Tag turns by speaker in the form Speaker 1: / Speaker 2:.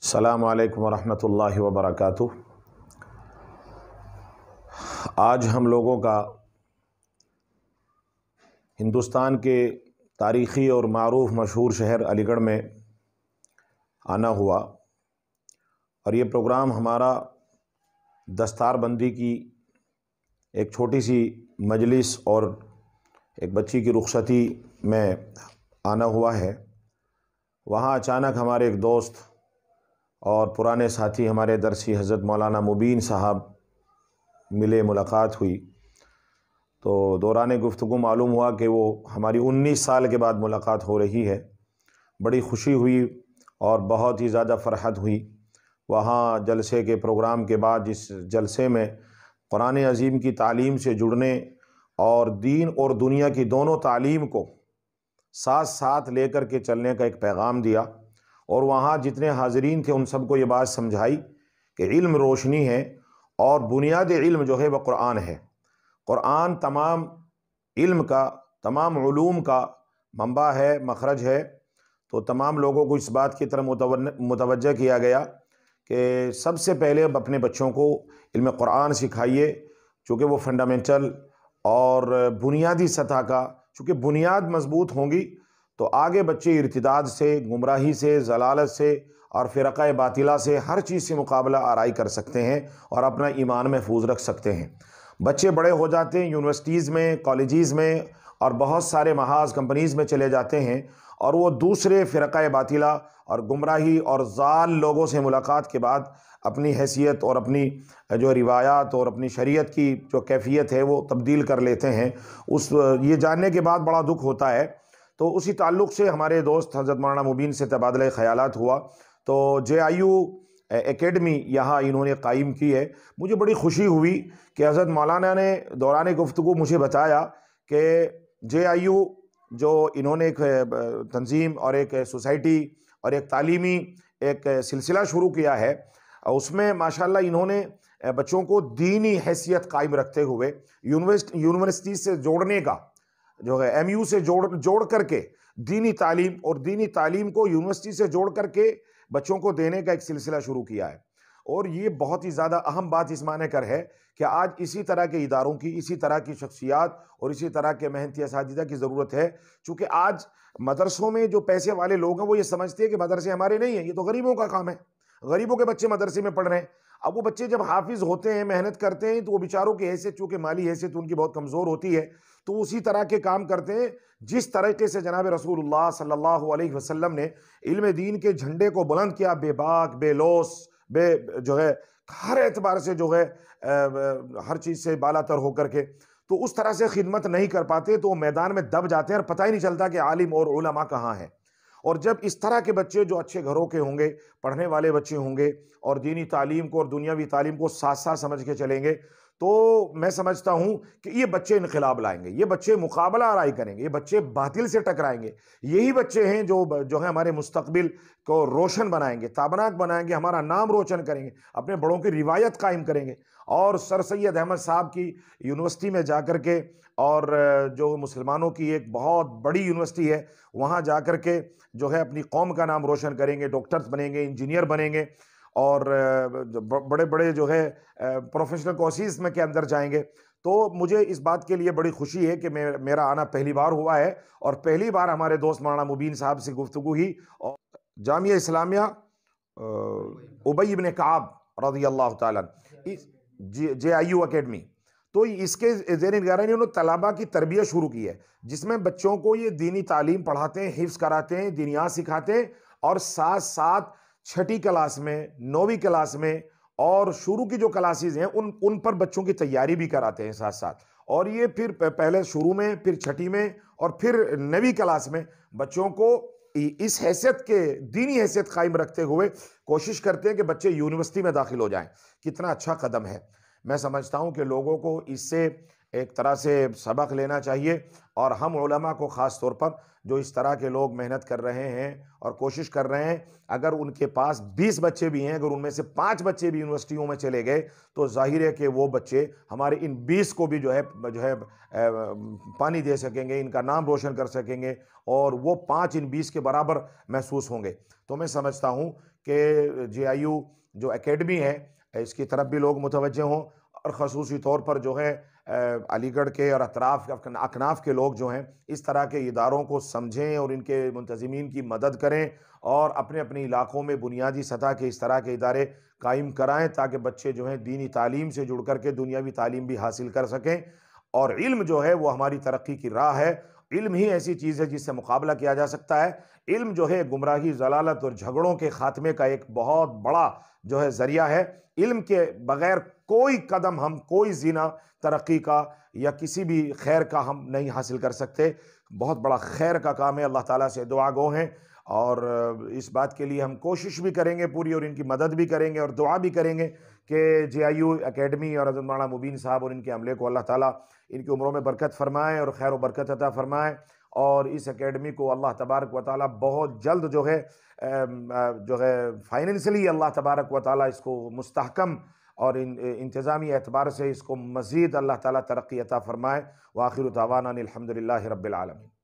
Speaker 1: السلام علیکم ورحمۃ اللہ وبرکاتہ۔ آج ہم لوگوں کا ہندوستان کے تاریخی اور معروف مشہور شہر علی گڑھ میں آنا ہوا، اور یہ پروگرام ہمارا دستار بندی کی ایک چھوٹی سی مجلس اور ایک بچی کی رخصتی میں آنا ہوا ہے۔ وہاں اچانک ہمارے ایک دوست اور پرانے ساتھی ہمارے درسی حضرت مولانا مبین صاحب ملے، ملاقات ہوئی، تو دوران گفتگو معلوم ہوا کہ وہ ہماری 19 سال کے بعد ملاقات ہو رہی ہے۔ بڑی خوشی ہوئی اور بہت ہی زیادہ فرحت ہوئی۔ وہاں جلسے کے پروگرام کے بعد جس جلسے میں قرآن عظیم کی تعلیم سے جڑنے اور دین اور دنیا کی دونوں تعلیم کو ساتھ ساتھ لے کر کے چلنے کا ایک پیغام دیا، اور وہاں جتنے حاضرین تھے ان سب کو یہ بات سمجھائی کہ علم روشنی ہے، اور بنیاد علم جو ہے وہ قرآن ہے۔ قرآن تمام علم کا، تمام علوم کا منبع ہے، مخرج ہے۔ تو تمام لوگوں کو اس بات کی طرف متوجہ کیا گیا کہ سب سے پہلے اب اپنے بچوں کو علم قرآن سکھائیے، چونکہ وہ فنڈامنٹل اور بنیادی سطح کا، چونکہ بنیاد مضبوط ہوں گی تو آگے بچے ارتداد سے، گمراہی سے، ضلالت سے اور فرقہ باطلہ سے، ہر چیز سے مقابلہ آرائی کر سکتے ہیں اور اپنا ایمان محفوظ رکھ سکتے ہیں۔ بچے بڑے ہو جاتے ہیں، یونیورسٹیز میں، کالجز میں اور بہت سارے محاذ کمپنیز میں چلے جاتے ہیں، اور وہ دوسرے فرقہ باطلہ اور گمراہی اور ضال لوگوں سے ملاقات کے بعد اپنی حیثیت اور اپنی جو روایات اور اپنی شریعت کی جو کیفیت ہے وہ تبدیل کر لیتے ہیں۔ یہ جاننے کے بعد بڑا دکھ ہوتا ہے۔ تو اسی تعلق سے ہمارے دوست حضرت مولانا مبین سے تبادلہ خیالات ہوا، تو JIU اکیڈمی یہاں انہوں نے قائم کی ہے۔ مجھے بڑی خوشی ہوئی کہ حضرت مولانا نے دوران گفتگو مجھے بتایا کہ JIU جو انہوں نے ایک تنظیم اور ایک سوسائٹی اور ایک تعلیمی ایک سلسلہ شروع کیا ہے، اس میں ماشاءاللہ انہوں نے بچوں کو دینی حیثیت قائم رکھتے ہوئے یونیورسٹی سے جوڑنے کا جو ہے، MU سے جوڑ کر کے دینی تعلیم، اور دینی تعلیم کو یونیورسٹی سے جوڑ کر کے بچوں کو دینے کا ایک سلسلہ شروع کیا ہے۔ اور یہ بہت ہی زیادہ اہم بات اس معنی کر ہے کہ آج اسی طرح کے اداروں کی، اسی طرح کی شخصیات اور اسی طرح کے محنتی اساتذہ کی ضرورت ہے، چونکہ آج مدرسوں میں جو پیسے والے لوگ ہیں وہ یہ سمجھتے ہیں کہ مدرسے ہمارے نہیں ہیں، یہ تو غریبوں کا کام ہے، غریبوں کے بچے مدرسے میں پڑھ رہے ہیں۔ اب وہ بچے جب حافظ ہوتے ہیں، محنت کرتے ہیں، تو وہ بیچاروں کی حیثیت، چونکہ مالی حیثیت ان کی بہت کمزور ہوتی ہے، تو اسی طرح کے کام کرتے ہیں جس طریقے سے جناب رسول اللہ صلی اللہ علیہ وسلم نے علم دین کے جھنڈے کو بلند کیا، بے باک، بے لوس، بے جو ہے ہر اعتبار سے جو ہے ہر چیز سے بالا تر ہو کر کے، تو اس طرح سے خدمت نہیں کر پاتے، تو وہ میدان میں دب جاتے ہیں اور پتہ ہی نہیں چلتا کہ عالم اور علماء کہاں ہیں۔ اور جب اس طرح کے بچے جو اچھے گھروں کے ہوں گے، پڑھنے والے بچے ہوں گے، اور دینی تعلیم کو اور دنیاوی تعلیم کو ساتھ ساتھ سمجھ کے چلیں گے، تو میں سمجھتا ہوں کہ یہ بچے انقلاب لائیں گے، یہ بچے مقابلہ آرائی کریں گے، یہ بچے باطل سے ٹکرائیں گے۔ یہی بچے ہیں جو ہے ہمارے مستقبل کو روشن بنائیں گے، تابناک بنائیں گے، ہمارا نام روشن کریں گے، اپنے بڑوں کی روایت قائم کریں گے۔ اور سر سید احمد صاحب کی یونیورسٹی میں جا کر کے، اور جو مسلمانوں کی ایک بہت بڑی یونیورسٹی ہے، وہاں جا کر کے جو ہے اپنی قوم کا نام روشن کریں گے، ڈاکٹرز بنیں گے، انجینئر بنیں گے، اور بڑے بڑے جو ہے پروفیشنل کورسز میں کے اندر جائیں گے۔ تو مجھے اس بات کے لیے بڑی خوشی ہے کہ میرا آنا پہلی بار ہوا ہے، اور پہلی بار ہمارے دوست مولانا مبین صاحب سے گفتگو ہوئی، اور جامعہ اسلامیہ ابی بن کعب رضی اللہ تعالیٰ JIU اکیڈمی، تو اس کے زیر نگرانی انہوں نے طلباء کی تربیت شروع کی ہے، جس میں بچوں کو یہ دینی تعلیم پڑھاتے ہیں، حفظ کراتے ہیں، دینیات سکھاتے ہیں، اور ساتھ ساتھ 6ٹھی کلاس میں، 9ویں کلاس میں اور شروع کی جو کلاسز ہیں ان پر بچوں کی تیاری بھی کراتے ہیں ساتھ ساتھ۔ اور یہ پھر پہلے شروع میں، پھر 6ٹھی میں، اور پھر 9ویں کلاس میں بچوں کو اس حیثیت کے دینی حیثیت قائم رکھتے ہوئے کوشش کرتے ہیں کہ بچے یونیورسٹی میں داخل ہو جائیں۔ کتنا اچھا قدم ہے۔ میں سمجھتا ہوں کہ لوگوں کو اس سے ایک طرح سے سبق لینا چاہیے، اور ہم علماء کو خاص طور پر جو اس طرح کے لوگ محنت کر رہے ہیں اور کوشش کر رہے ہیں، اگر ان کے پاس 20 بچے بھی ہیں، اگر ان میں سے 5 بچے بھی یونیورسٹیوں میں چلے گئے، تو ظاہر ہے کہ وہ بچے ہمارے ان 20 کو بھی جو ہے پانی دے سکیں گے، ان کا نام روشن کر سکیں گے، اور وہ 5 ان 20 کے برابر محسوس ہوں گے۔ تو میں سمجھتا ہوں کہ JIU جو اکیڈمی ہے اس کی طرف بھی لوگ متوجہ ہوں، اور خصوصی طور پر جو ہے علی گڑھ کے اور اطراف اکناف کے لوگ جو ہیں اس طرح کے اداروں کو سمجھیں اور ان کے منتظمین کی مدد کریں، اور اپنے اپنے علاقوں میں بنیادی سطح کے اس طرح کے ادارے قائم کرائیں تاکہ بچے جو ہیں دینی تعلیم سے جڑ کر کے دنیاوی تعلیم بھی حاصل کر سکیں۔ اور علم جو ہے وہ ہماری ترقی کی راہ ہے، علم ہی ایسی چیز ہے جس سے مقابلہ کیا جا سکتا ہے۔ علم جو ہے گمراہی، ضلالت اور جھگڑوں کے خاتمے کا ایک بہت بڑا جو ہے ذریعہ ہے۔ علم کے بغیر کوئی قدم ہم کوئی زینہ ترقی کا یا کسی بھی خیر کا ہم نہیں حاصل کر سکتے۔ بہت بڑا خیر کا کام ہے، اللہ تعالیٰ سے دعا گو ہیں، اور اس بات کے لیے ہم کوشش بھی کریں گے پوری، اور ان کی مدد بھی کریں گے اور دعا بھی کریں گے کہ JIU اکیڈمی اور حضرت مولانا مبین صاحب اور ان کے عملے کو اللہ تعالیٰ ان کی عمروں میں برکت فرمائے اور خیر و برکت عطا فرمائے، اور اس اکیڈمی کو اللہ تبارک و تعالیٰ بہت جلد جو ہے فائنینشلی اللہ تبارک و تعالیٰ اس کو مستحکم اور انتظامی اعتبار سے اس کو مزید اللہ تعالیٰ ترقی عطا فرمائے۔ وآخر دعوانا الحمدللہ رب العالمین۔